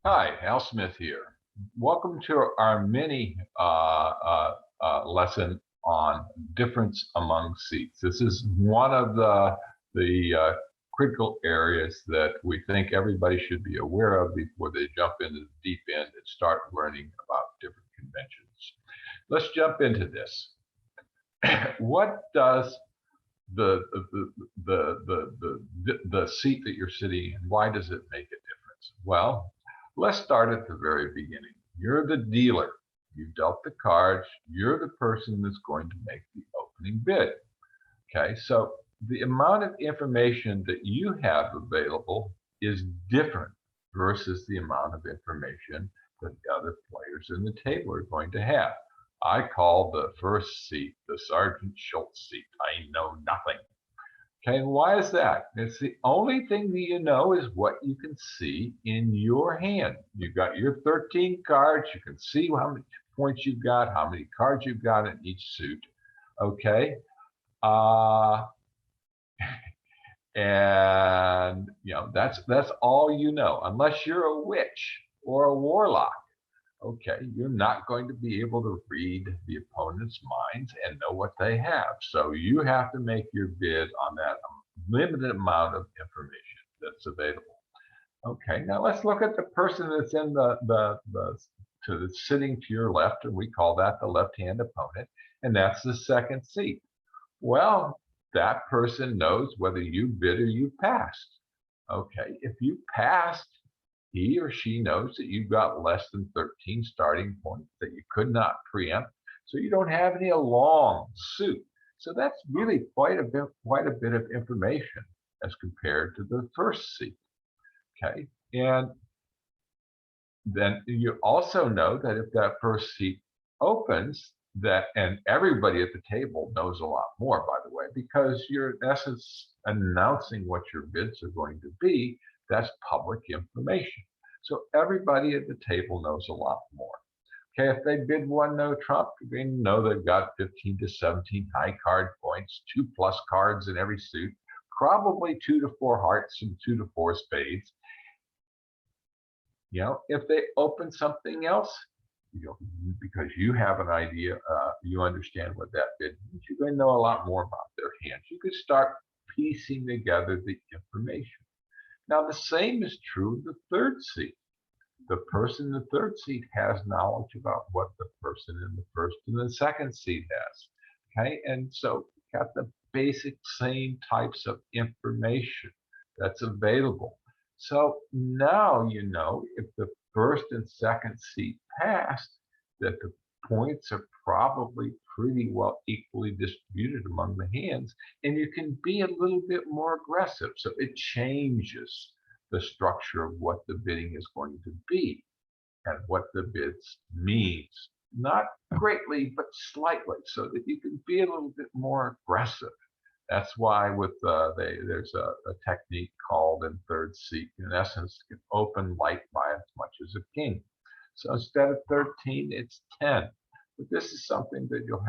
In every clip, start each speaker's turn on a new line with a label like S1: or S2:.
S1: Hi, Al Smith here. Welcome to our mini lesson on difference among seats. This is one of the critical areas that we think everybody should be aware of before they jump into the deep end and start learning about different conventions. Let's jump into this. What does the seat that you're sitting in, why does it make a difference? Well, let's start at the very beginning. You're the dealer. You've dealt the cards. You're the person that's going to make the opening bid. Okay, so the amount of information that you have available is different versus the amount of information that the other players in the table are going to have. I call the first seat the Sergeant Schultz seat. I know nothing. Okay, and why is that? It's the only thing that you know is what you can see in your hand. You've got your 13 cards. You can see how many points you've got, how many cards you've got in each suit. Okay. Uh, and that's all you know, unless you're a witch or a warlock. Okay, you're not going to be able to read the opponent's minds and know what they have. So you have to make your bid on that limited amount of information that's available. Okay, now let's look at the person that's in the sitting to your left, and we call that the left-hand opponent, and that's the second seat. Well, that person knows whether you bid or you passed. Okay, if you passed, he or she knows that you've got less than 13 starting points that you could not preempt, so you don't have any long suit. So that's really quite a bit of information as compared to the first seat. Okay, and then you also know that if that first seat opens, that and everybody at the table knows a lot more, by the way, because you're in essence announcing what your bids are going to be. That's public information. So everybody at the table knows a lot more. Okay, if they bid one no trump, they know they've got 15 to 17 high card points, 2+ cards in every suit, probably 2 to 4 hearts and 2 to 4 spades. If they open something else, because you have an idea, you understand what that bid means, you're going to know a lot more about their hands. You could start piecing together the information. Now, the same is true of the third seat. The person in the third seat has knowledge about what the person in the first and the second seat has. Okay, and so you've got the basic same types of information that's available. So now you know if the first and second seat passed, that the points are probably pretty well equally distributed among the hands, and you can be a little bit more aggressive. So it changes the structure of what the bidding is going to be and what the bids means. Not greatly, but slightly, so that you can be a little bit more aggressive. That's why there's a technique called in third seat. In essence, can open light by as much as a king. So instead of 13, it's 10. But this is something that you'll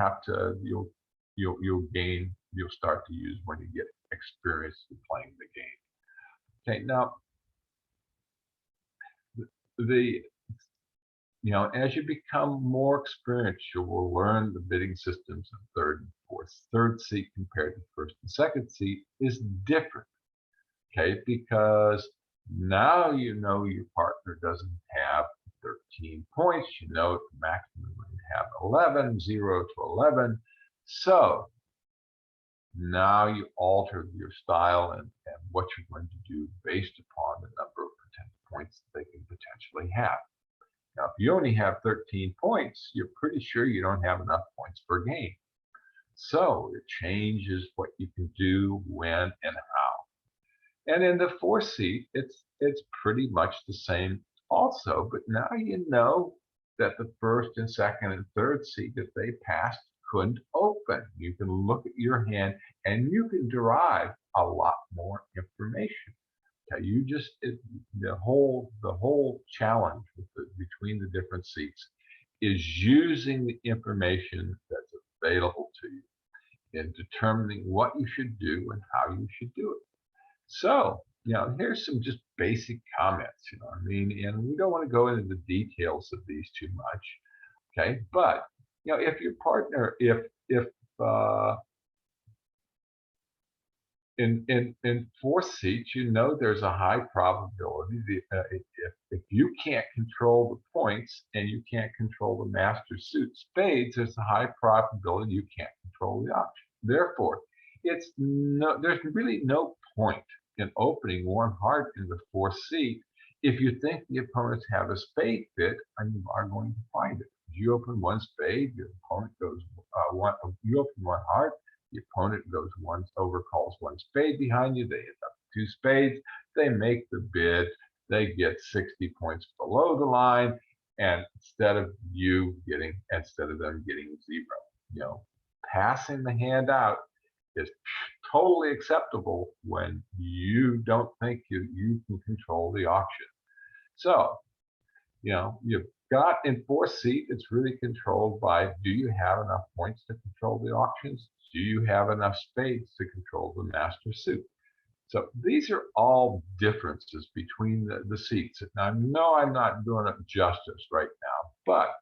S1: start to use when you get experience in playing the game. Okay, now the as you become more experienced, you will learn the bidding systems of third and fourth. Third seat compared to first and second seat is different, okay? Because now you know your partner doesn't have 13 points. You know the maximum would have 11, 0 to 11. So now you alter your style and what you're going to do based upon the number of potential points that they can potentially have. Now, if you only have 13 points, you're pretty sure you don't have enough points per game. So it changes what you can do, when, and how. And in the fourth seat, it's pretty much the same also, but now you know that the first and second and third seat, if they passed, couldn't open. You can look at your hand and you can derive a lot more information. Okay, the whole challenge between the different seats is using the information that's available to you in determining what you should do and how you should do it. So here's some just basic comments, I mean, and we don't want to go into the details of these too much, okay? But, if your partner, if uh, in fourth seats, there's a high probability that if you can't control the points and you can't control the master suit spades, there's a high probability you can't control the option. Therefore, there's really no point in opening one heart in the fourth seat if you think the opponents have a spade fit and you are going to find it. If you open one spade, your opponent goes one. You open one heart, the opponent goes overcalls one spade behind you. They end up with two spades. They make the bid. They get 60 points below the line, and instead of them getting zero. Passing the hand out is totally acceptable when you don't think you can control the auction. So, you've got in fourth seat, it's really controlled by, do you have enough points to control the auctions? Do you have enough spades to control the master suit? So these are all differences between the seats. Now, no, I'm not doing it justice right now, but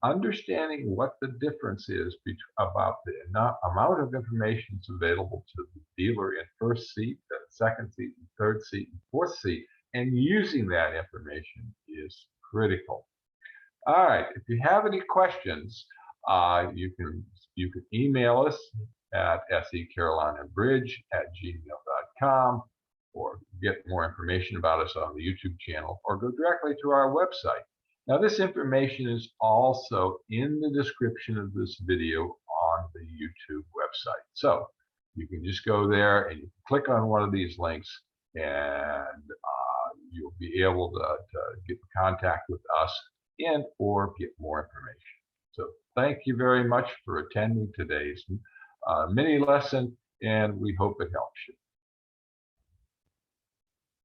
S1: understanding what the difference is about the amount of information that's available to the dealer in first seat, second seat, third seat, and fourth seat, and using that information is critical. All right. If you have any questions, you can email us at se.carolina.bridge@gmail.com, or get more information about us on the YouTube channel, or go directly to our website. Now, this information is also in the description of this video on the YouTube website. So you can just go there and you can click on one of these links, and you'll be able to get in contact with us and or get more information. So thank you very much for attending today's mini lesson, and we hope it helps you.